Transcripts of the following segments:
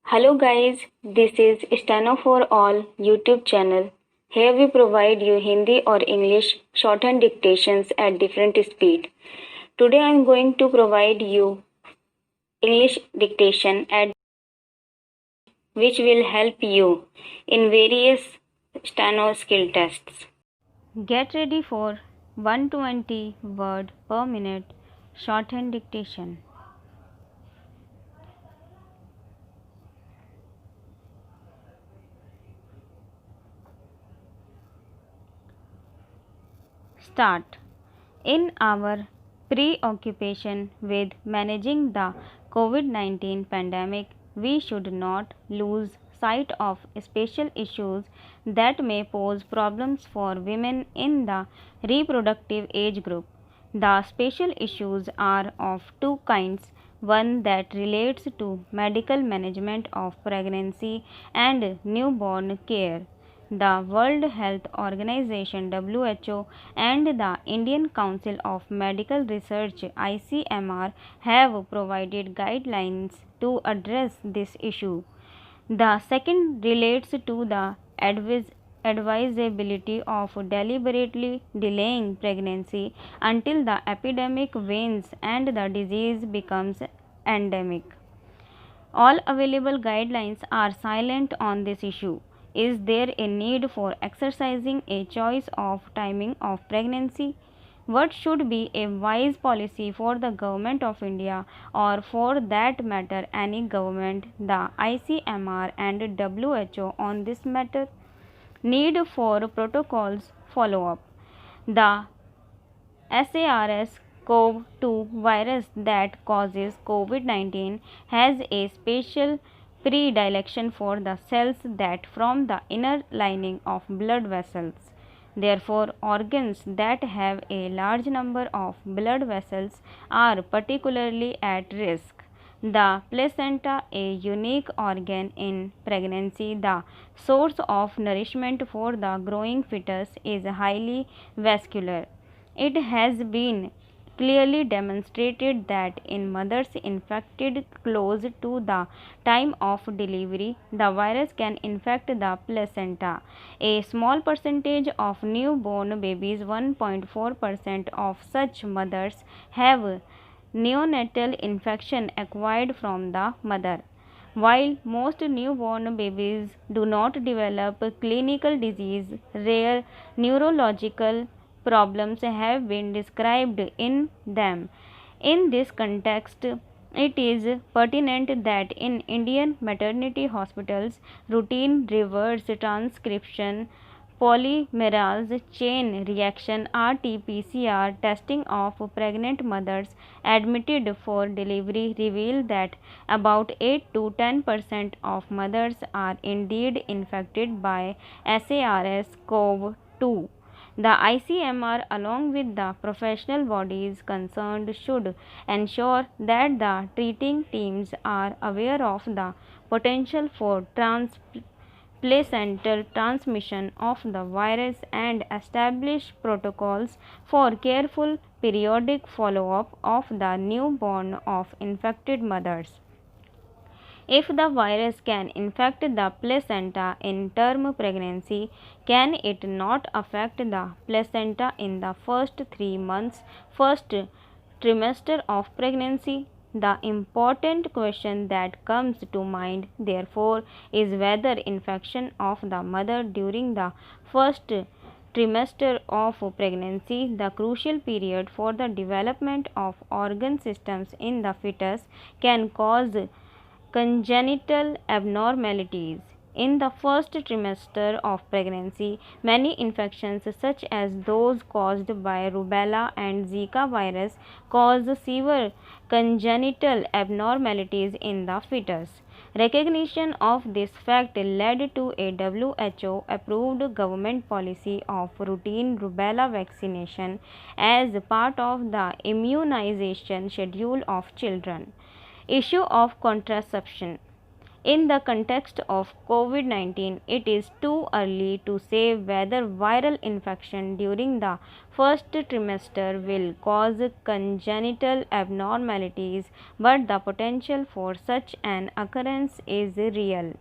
Hello guys, this is Steno for All YouTube channel. Here we provide you Hindi or English shorthand dictations at different speed. Today I am going to provide you English dictation at which will help you in various Steno skill tests. Get ready for 120 word per minute shorthand dictation. Start. In our preoccupation with managing the COVID 19 pandemic, we should not lose sight of special issues that may pose problems for women in the reproductive age group. The special issues are of two kinds, one that relates to medical management of pregnancy and newborn care. The World Health Organization (WHO) and the Indian Council of Medical Research (ICMR) have provided guidelines to address this issue. The second relates to the advisability of deliberately delaying pregnancy until the epidemic wanes and the disease becomes endemic. All available guidelines are silent on this issue. Is there a need for exercising a choice of timing of pregnancy? What should be a wise policy for the Government of India, or for that matter any government, the ICMR and WHO on this matter? Need for protocols follow up. The SARS-CoV-2 virus that causes COVID-19 has a special predilection for the cells that form the inner lining of blood vessels. Therefore, organs that have a large number of blood vessels are particularly at risk. The placenta, a unique organ in pregnancy, the source of nourishment for the growing fetus, is highly vascular. It has been clearly demonstrated that in mothers infected close to the time of delivery, the virus can infect the placenta. A small percentage of newborn babies, 1.4% of such mothers, have neonatal infection acquired from the mother. While most newborn babies do not develop clinical disease, rare neurological problems have been described in them. In this context, it is pertinent that in Indian maternity hospitals, routine reverse transcription polymerase chain reaction RT-PCR testing of pregnant mothers admitted for delivery reveal that about 8 to 10% of mothers are indeed infected by SARS-CoV-2. The ICMR, along with the professional bodies concerned, should ensure that the treating teams are aware of the potential for placental transmission of the virus and establish protocols for careful periodic follow-up of the newborn of infected mothers. If the virus can infect the placenta in term pregnancy, can it not affect the placenta in the first 3 months, first trimester of pregnancy? The important question that comes to mind, therefore, is whether infection of the mother during the first trimester of pregnancy, the crucial period for the development of organ systems in the fetus, can cause congenital abnormalities. In the first trimester of pregnancy, many infections, such as those caused by rubella and Zika virus, cause severe congenital abnormalities in the fetus. Recognition of this fact led to a WHO approved government policy of routine rubella vaccination as part of the immunization schedule of children. Issue of contraception. In the context of COVID 19, it is too early to say whether viral infection during the first trimester will cause congenital abnormalities, but the potential for such an occurrence is real.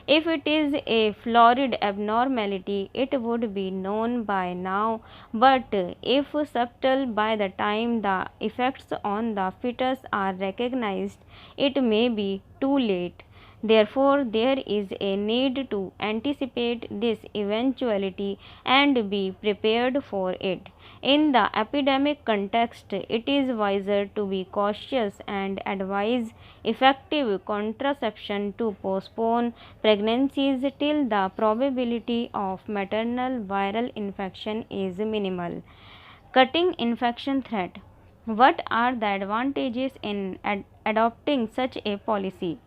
If it is a florid abnormality, it would be known by now, but if subtle by the time the effects on the fetus are recognized, it may be too late. Therefore, there is a need to anticipate this eventuality and be prepared for it. In the epidemic context, it is wiser to be cautious and advise effective contraception to postpone pregnancies till the probability of maternal viral infection is minimal. Cutting infection threat. What are the advantages in adopting such a policy?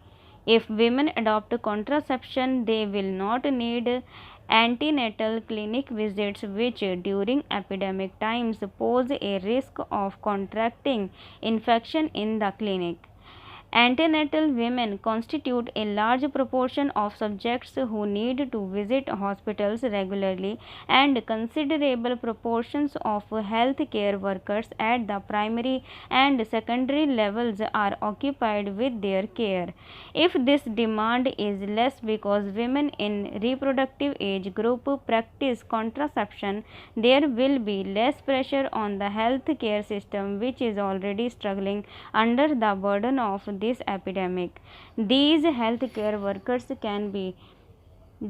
If women adopt contraception, they will not need antenatal clinic visits, which during epidemic times pose a risk of contracting infection in the clinic. Antenatal women constitute a large proportion of subjects who need to visit hospitals regularly, and considerable proportions of healthcare workers at the primary and secondary levels are occupied with their care. If this demand is less because women in reproductive age group practice contraception, there will be less pressure on the healthcare system, which is already struggling under the burden of this epidemic. These healthcare workers can be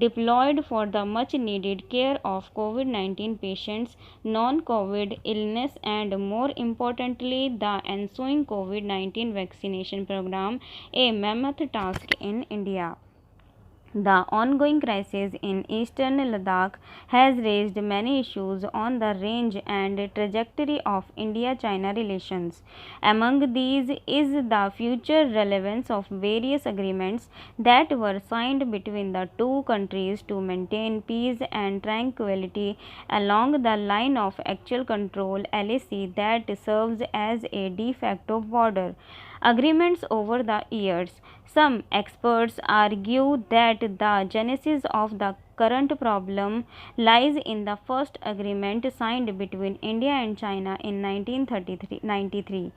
deployed for the much needed care of COVID 19 patients, non COVID illness, and more importantly, the ensuing COVID 19 vaccination program, a mammoth task in India. The ongoing crisis in eastern Ladakh has raised many issues on the range and trajectory of India China relations. Among these is the future relevance of various agreements that were signed between the two countries to maintain peace and tranquility along the line of actual control (LAC) that serves as a de facto border agreements over the years. Some experts argue that the genesis of the current problem lies in the first agreement signed between India and China in 1993.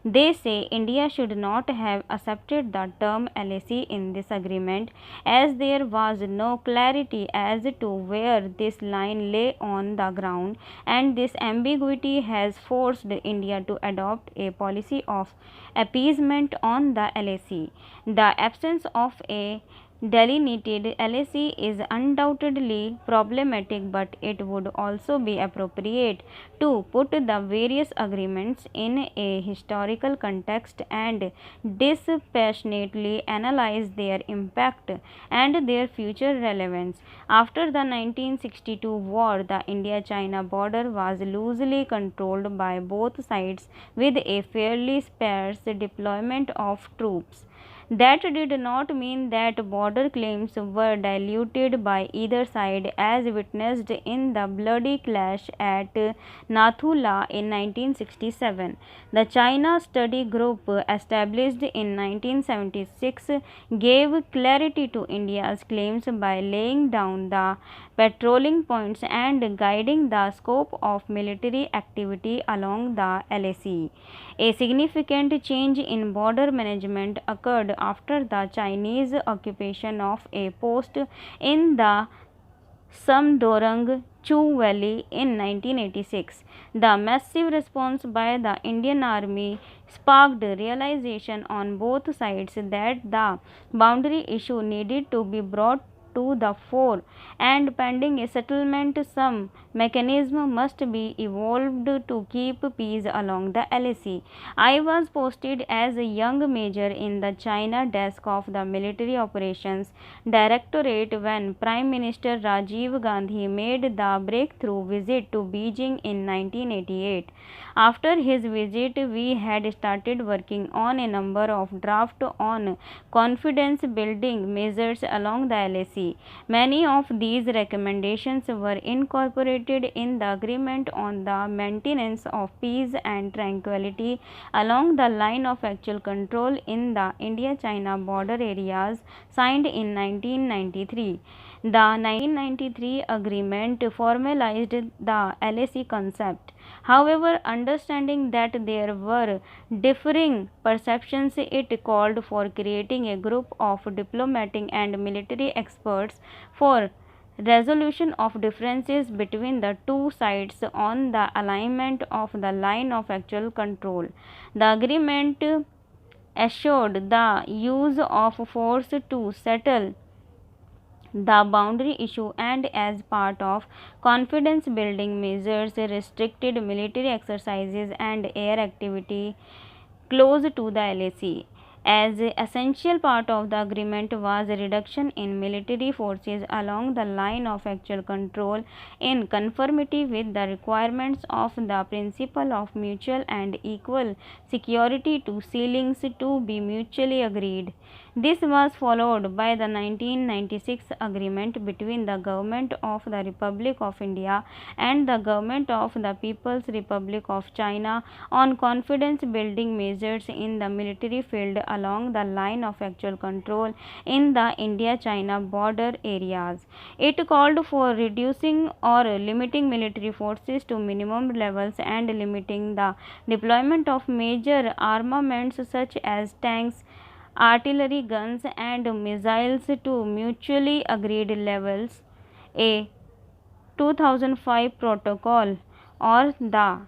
They say India should not have accepted the term LAC in this agreement, as there was no clarity as to where this line lay on the ground, and this ambiguity has forced India to adopt a policy of appeasement on the LAC. The absence of a delineated LAC is undoubtedly problematic, but it would also be appropriate to put the various agreements in a historical context and dispassionately analyze their impact and their future relevance. After the 1962 war, the India China border was loosely controlled by both sides with a fairly sparse deployment of troops. That did not mean that border claims were diluted by either side, as witnessed in the bloody clash at Nathula in 1967. The China Study Group, established in 1976, gave clarity to India's claims by laying down the patrolling points and guiding the scope of military activity along the LAC. A significant change in border management occurred after the Chinese occupation of a post in the Samdorong Chu Valley in 1986. The massive response by the Indian Army sparked realization on both sides that the boundary issue needed to be brought to the fore, and pending a settlement, some mechanism must be evolved to keep peace along the LAC. I was posted as a young major in the China desk of the Military Operations Directorate when Prime Minister Rajiv Gandhi made the breakthrough visit to Beijing in 1988. After his visit, we had started working on a number of drafts on confidence building measures along the LAC. Many of these recommendations were incorporated in the Agreement on the Maintenance of Peace and Tranquility along the line of actual control in the India-China border areas, signed in 1993. The 1993 agreement formalized the LAC concept. However, understanding that there were differing perceptions, it called for creating a group of diplomatic and military experts for resolution of differences between the two sides on the alignment of the line of actual control. The agreement assured the use of force to settle the boundary issue, and as part of confidence building measures restricted military exercises and air activity close to the LAC. As an essential part of the agreement was a reduction in military forces along the line of actual control in conformity with the requirements of the principle of mutual and equal security to ceilings to be mutually agreed. This was followed by the 1996 agreement between the Government of the Republic of India and the Government of the People's Republic of China on confidence building measures in the military field along the line of actual control in the India-China border areas. It called for reducing or limiting military forces to minimum levels and limiting the deployment of major armaments such as tanks, artillery guns and missiles to mutually agreed levels. A 2005 protocol or the